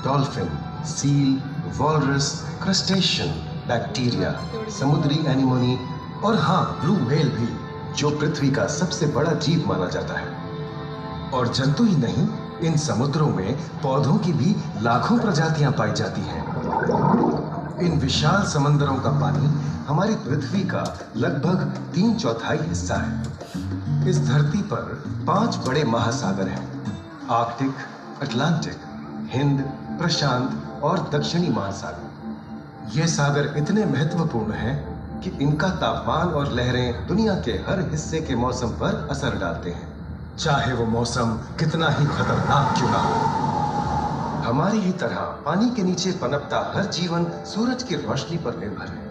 Dolphin, seal, walrus, crustacean, bacteria, समुद्री एनीमोनी और हाँ, ब्लू व्हेल भी, जो पृथ्वी का सबसे बड़ा जीव माना जाता है। और जंतु ही नहीं, इन समुद्रों में पौधों की भी लाखों प्रजातियां पाई जाती हैं। इन विशाल समंदरों का पानी हमारी पृथ्वी का लगभग 3/4 हिस्सा है। इस धरती पर 5 बड़े महासागर हैं: आर्कटिक, अटलांटिक, हिंद, प्रशांत और दक्षिणी महासागर। ये सागर इतने महत्वपूर्ण हैं कि इनका तापमान और लहरें दुनिया के हर हिस्से के मौसम पर असर डालते हैं, चाहे वो मौसम कितना ही खतरनाक क्यों ना हो। हमारी ही तरह पानी के नीचे पनपता हर जीवन सूरज की रोशनी पर निर्भर है।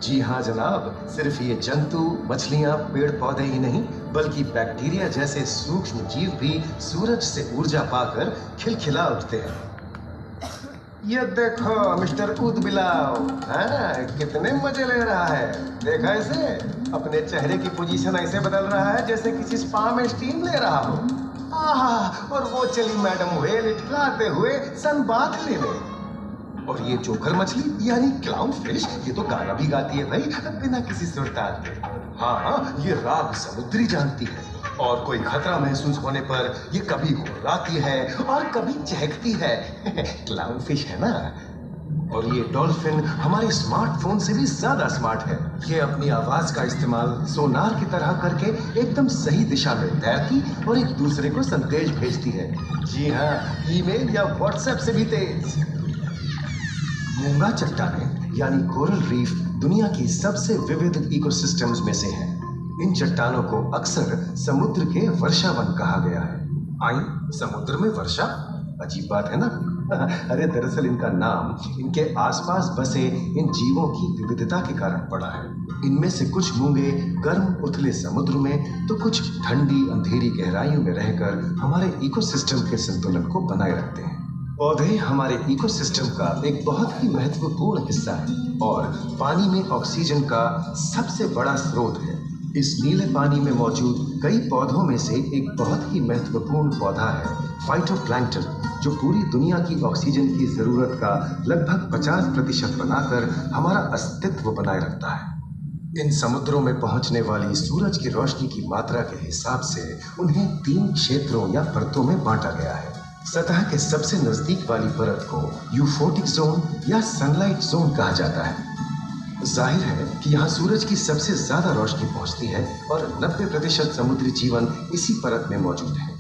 जी हाँ जनाब, सिर्फ ये जंतु, मछलियां, पेड़ पौधे ही नहीं, बल्कि बैक्टीरिया जैसे सूक्ष्म जीव भी सूरज से ऊर्जा पाकर खिलखिला उठते हैं। ये देखो मिस्टर ऊदबिलाव, कितने मजे ले रहा है। देखा इसे, अपने चेहरे की पोजीशन ऐसे बदल रहा है जैसे किसी स्पा में स्टीम ले रहा हो। और वो चली मैडम व्हेल इठलाते हुए सनबाथ लेने। और ये जोकर मछली यानी क्लाउन फिश, ये तो गाना भी गाती है भाई, बिना किसी सुरताल के। हाँ, ये राग समुद्री जानती है और कोई खतरा महसूस होने पर ये कभी गुर्राती है और कभी चहकती है। क्लाउन फिश है ना। और ये डॉल्फिन हमारे स्मार्टफोन से भी ज्यादा स्मार्ट है। ये अपनी आवाज का इस्तेमाल सोनार की तरह करके एकदम सही दिशा में तैरती और एक दूसरे को संदेश भेजती है। जी हाँ, ईमेल या व्हाट्सएप से भी तेज। मूंगा चट्टानें यानी कोरल रीफ दुनिया की सबसे विविध इकोसिस्टम्स में से है। इन चट्टानों को अक्सर समुद्र के वर्षावन कहा गया है। आई, समुद्र में वर्षा, अजीब बात है ना। अरे दरअसल इनका नाम इनके आसपास बसे इन जीवों की विविधता के कारण पड़ा है। इनमें से कुछ मूंगे गर्म उथले समुद्र में, तो कुछ ठंडी अंधेरी गहराइयों में रहकर हमारे इकोसिस्टम के संतुलन को बनाए रखते हैं। पौधे हमारे इकोसिस्टम का एक बहुत ही महत्वपूर्ण हिस्सा है और पानी में ऑक्सीजन का सबसे बड़ा स्रोत है। इस नीले पानी में मौजूद कई पौधों में से एक बहुत ही महत्वपूर्ण पौधा है फाइटोप्लैंक्टन, जो पूरी दुनिया की ऑक्सीजन की जरूरत का लगभग 50% बनाकर हमारा अस्तित्व बनाए रखता है। इन समुद्रों में पहुंचने वाली सूरज की रोशनी की मात्रा के हिसाब से उन्हें 3 क्षेत्रों या परतों में बांटा गया है। सतह के सबसे नजदीक वाली परत को यूफोटिक जोन या सनलाइट जोन कहा जाता है। जाहिर है कि यहाँ सूरज की सबसे ज्यादा रोशनी पहुंचती है और 90% समुद्री जीवन इसी परत में मौजूद है।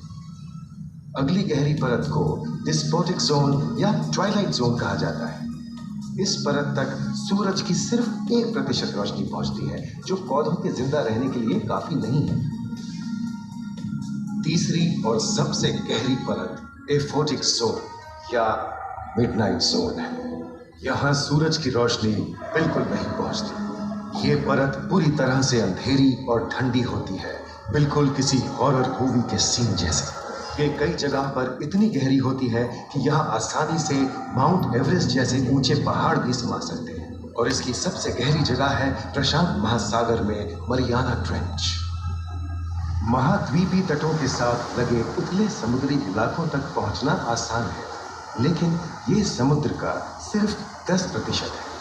अगली गहरी परत को डिस्पोटिक जोन या ट्वाइलाइट जोन कहा जाता है। इस परत तक सूरज की सिर्फ 1% रोशनी पहुंचती है, जो पौधों के जिंदा रहने के लिए काफी नहीं है। तीसरी और सबसे गहरी परत एफोटिक जोन या मिडनाइट जोन है। यहाँ सूरज की रोशनी बिल्कुल नहीं पहुंचती। ये परत पूरी तरह से अंधेरी और ठंडी होती है, बिल्कुल किसी हॉरर मूवी के सीन जैसे। ये कई जगह पर इतनी गहरी होती है कि यहाँ आसानी से माउंट एवरेस्ट जैसे ऊंचे पहाड़ भी समा सकते हैं। और इसकी सबसे गहरी जगह है प्रशांत महासागर में मरियाना ट्रेंच। महाद्वीपीय तटों के साथ लगे उथले समुद्री इलाकों तक पहुंचना आसान है, लेकिन ये समुद्र का सिर्फ 10% है।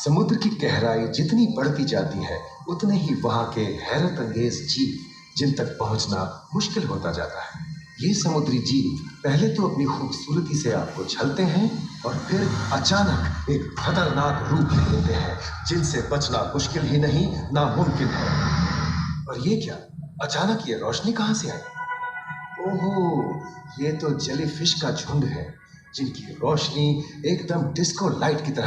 समुद्र की गहराई जितनी बढ़ती जाती है, उतने ही वहां के हैरत अंगेज जीव जिन तक पहुंचना मुश्किल होता जाता है। ये समुद्री जीव पहले तो अपनी खूबसूरती से आपको छलते हैं और फिर अचानक एक खतरनाक रूप ले लेते हैं, जिनसे बचना मुश्किल ही नहीं, नामुमकिन है। और ये क्या, अचानक ये रोशनी कहां से आई? ओहो, ये तो जेलीफिश का झुंड है, जिनकी रोशनी एकदम डिस्को लाइट की तरह